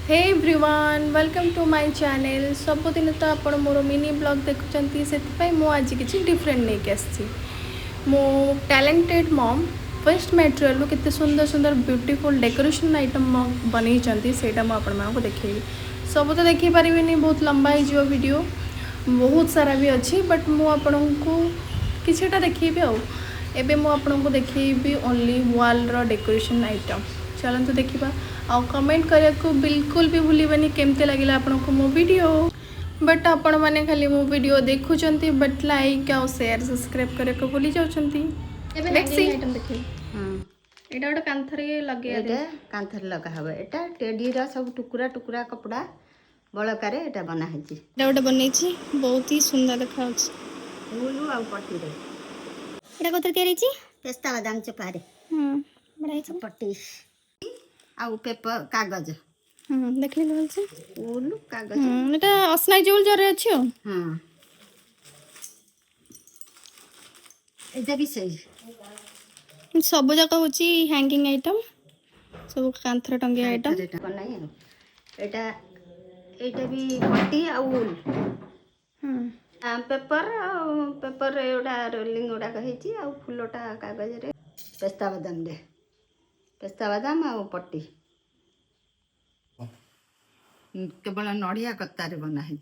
Hey everyone welcome to my channel सबुदिन तो आप मोर मिनी ब्लॉग देखुं से मु आज किसी डिफरेंट नहीं आसी मो टैलेंटेड मॉम वेस्ट मटेरियल केते सुंदर सुंदर ब्यूटीफुल डेकोरेशन आइटम बनई से आपको देखी सब तो देखी पारिनी बहुत लंबा हो वीडियो बहुत सारा भी अच्छी बट मुझे किसीटा देखी आबे मुझे देखी ओनली वॉल रो डेकोरेशन आइटम चलते देखा आ कमेंट करने को बिल्कुल भी भूलिबेनी केमते लगिला आपको मो वीडियो बट आपण मैंने खाली मो वीडियो देखुंत बट लाइक आ शेयर सब्सक्राइब करने को भूली जाउछंती आइटम देखिए एटा गोटे कांथरे लगे एटा कांथर लगा हबे एटा टेडी रा सब टुकुरा टुकुरा कपड़ा बळकारे एटा बना हेची एटा गोटे बनैछि बहुत ही सुंदर देखाउछ फूल आ पट्टी रे एटा कोतर तयारी छि पेस्ता बादाम चपारे बड़ाई छ पट्टी आ पेपर कागज देखले भल से फूल कागज एटा असनाई जोल जरे अछि हां एटा भी सही सब जक होची हैंगिंग आइटम सब कांथरे टंगे आइटम बनाई एटा एटा भी पट्टी आ उल पेपर पेपर एटा रोलिंग उडा कहिची आ फूलटा कागज रे पेस्ता बादाम आ पट्टी केवल नड़िया कत्तारे बना है।